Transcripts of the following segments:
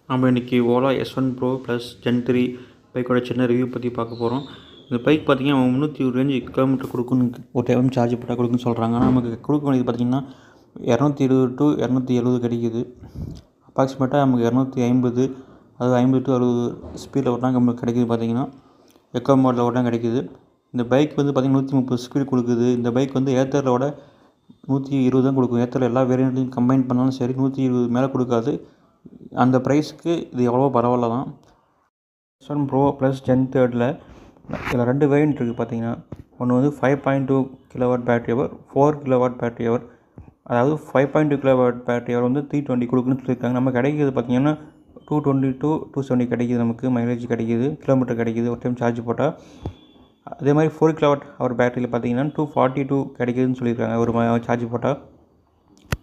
நம்ம இன்றைக்கி Ola S1 Pro plus Gen 3 பைக்கோட சின்ன ரிவ்யூ பற்றி பார்க்க போகிறோம். இந்த பைக் பார்த்திங்கன்னா 300 ரேஞ்சு கிலோமீட்டர் கொடுக்குன்னு ஒரு டைம் சார்ஜ் போட்டால் கொடுக்குன்னு சொல்கிறாங்க. ஆனால் நமக்கு கொடுக்க வேண்டியது பார்த்திங்கன்னா 220 to 270 கிடைக்குது. அப்ராக்சிமேட்டாக நமக்கு 250 அது 50 to 60 ஸ்பீடில் ஓட்டினா நமக்கு கிடைக்குது. பார்த்திங்கன்னா எக்கோ மோடில் ஓட்டினா கிடைக்குது. இந்த பைக் வந்து பார்த்திங்கன்னா 130 ஸ்பீடு கொடுக்குது. இந்த பைக் வந்து ஏத்தரோட 120 தான் கொடுக்கும். ஏத்தரில் எல்லா வேரியண்ட்லையும் கம்பைன் பண்ணாலும் சரி 120 மேலே கொடுக்காது. அந்த ப்ரைஸ்க்கு இது எவ்வளோ பரவாயில்ல தான். S1 Pro ப்ளஸ் Gen 3 இதில் 2 வேரியண்ட் இருக்குது. பார்த்தீங்கன்னா ஒன்று வந்து 5.2 kW battery hour, 4 kW battery hour. அதாவது 5.2 kW பேட்டரி ஹவர் வந்து 320 கொடுக்குன்னு சொல்லியிருக்காங்க. நம்ம கிடைக்கிது பார்த்திங்கன்னா 220 to 270 கிடைக்கிது. நமக்கு மைலேஜ் கிடைக்கிது, கிலோமீட்டர் கிடைக்கிது ஒரு டைம் சார்ஜ் போட்டால். அதே மாதிரி 4 kW ஹவர் பேட்டரியில் பார்த்திங்கன்னா 242 கிடைக்குதுன்னு சொல்லியிருக்காங்க ஒரு சார்ஜ் போட்டால்.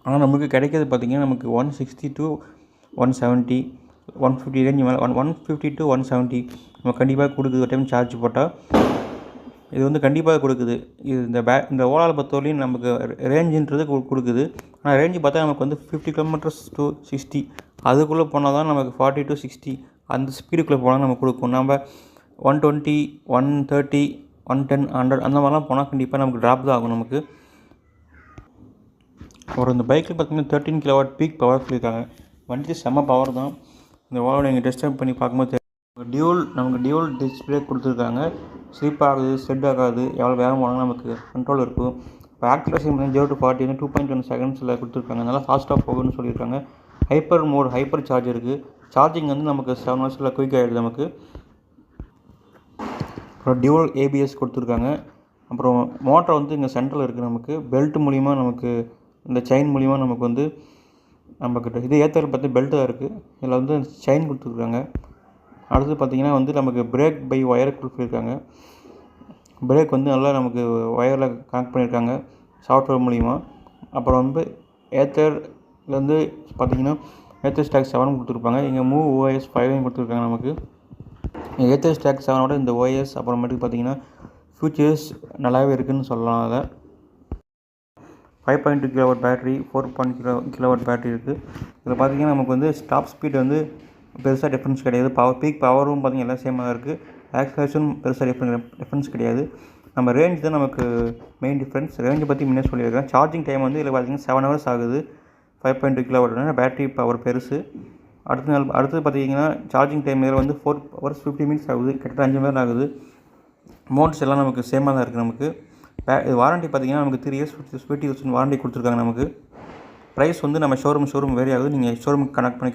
ஆனால் நமக்கு கிடைக்கிறது பார்த்திங்கன்னா நமக்கு 160 to 170 150 ரேஞ்சு மேலே 150 to 170 நம்ம கண்டிப்பாக கொடுக்குது ஒரு டைம் சார்ஜ் போட்டால். இது வந்து கண்டிப்பாக கொடுக்குது. இது இந்த ஓலாவில் பொறுத்தவரையும் நமக்கு ரேஞ்சுன்றது கொடுக்குது. ஆனால் ரேஞ்சு பார்த்தா நமக்கு வந்து 50 km to 60 அதுக்குள்ளே போனால் தான் நமக்கு 40 to 60 அந்த ஸ்பீடுக்குள்ளே போனால் நமக்கு கொடுக்கும். நம்ம 120 130 110 100 அந்த மாதிரிலாம் போனால் கண்டிப்பாக நமக்கு ட்ராப் தான் ஆகும். நமக்கு இந்த பைக்கில் பார்த்திங்கன்னா 13 kW பீக் பவர் சொல்லியிருக்காங்க. வண்டி செம்ம பவர் தான். இந்த ஓலாவில் நீங்கள் டெஸ்ட் பண்ணி பார்க்கும்போது நமக்கு டியூல் டிஸ்பிளே கொடுத்துருக்காங்க. ஸ்லிப் ஆகுது, ஸ்லெட் ஆகாது, எவ்வளோ வேகம் போனாலும் நமக்கு கண்ட்ரோல் இருக்கும். இப்போ ஆக்டிவேஷன் 0 to 40 வந்து 2.1 செகண்ட்ஸில் கொடுத்துருக்காங்க. நல்லா ஃபாஸ்ட்டாக போகுதுன்னு சொல்லியிருக்காங்க. ஹைப்பர் சார்ஜ் இருக்குது. சார்ஜிங் வந்து நமக்கு 7 ஹவர்ஸில் குயிக் ஆகிடுது நமக்கு. அப்புறம் டியூல் ABS கொடுத்துருக்காங்க. அப்புறம் மோட்டர் வந்து இங்கே சென்ட்ரல் இருக்குது. நமக்கு பெல்ட் மூலிமா நமக்கு இந்த செயின் மூலிமா நமக்கு வந்து நம்மக்கிட்ட இது ஏத்தர் பார்த்து பெல்ட் தான் இருக்குது. இதில் வந்து செயின் கொடுத்துருக்காங்க. அடுத்து பார்த்திங்கன்னா வந்து நமக்கு பிரேக் பை ஒயர் கொடுத்துருக்காங்க. பிரேக் வந்து நல்லா நமக்கு ஒயரில் கனெக்ட் பண்ணியிருக்காங்க சாஃப்ட்வேர் மூலிமா. அப்புறம் வந்து ஏத்தர்லேருந்து பார்த்திங்கன்னா ஏத்தர் ஸ்டாக் 7 கொடுத்துருப்பாங்க. இங்கே மூவ் OS 5 கொடுத்துருக்காங்க. நமக்கு ஏத்தர் ஸ்டாக் 7ஓட இந்த OS அப்புறமேட்டுக்கு பார்த்திங்கன்னா ஃபியூச்சர்ஸ் நல்லாவே இருக்குதுன்னு சொல்லலாம். அதை 5.2 kW பேட்டரி, 4.0 kW பேட்டரி இருக்குது. இதில் பார்த்திங்கன்னா நமக்கு வந்து ஸ்டாப் ஸ்பீட் வந்து பெருசாக டிஃப்ரென்ஸ் கிடையாது. பீக் பவரும் பார்த்திங்கன்னா எல்லாம் சேமாக தான் இருக்குது. ஆக்சிலேஷனும் பெருசாக டிஃப்ரென்ஸ் கிடையாது. நம்ம ரேஞ்ச் தான் நமக்கு மெயின் டிஃப்ரென்ஸ். ரேஞ்சை பற்றி முன்னே சொல்லியிருக்கேன். சார்ஜிங் டைம் வந்து இதில் பார்த்திங்கன்னா 7 ஹவர்ஸ் ஆகுது. 5.2 kW பேட்டரி பவர் பெருசு. அடுத்தது பார்த்திங்கன்னா சார்ஜிங் டைம் இதில் வந்து 4 hours 50 minutes ஆகுது. கிட்டத்தட்ட 5 மணி நேரம் ஆகுது. மோட்ஸ் எல்லாம் நமக்கு சேமாக தான் இருக்குது. நமக்கு வாரண்ட்டி பார்த்திங்கன்னா நமக்கு 3 years 50,000 வாரண்ட்டி கொடுத்துருக்காங்க. நமக்கு ப்ரைஸ் வந்து நம்ம ஷோரூம் வேரி ஆகுது. நீங்கள் ஷோரூமுக்கு கனெக்ட் பண்ணி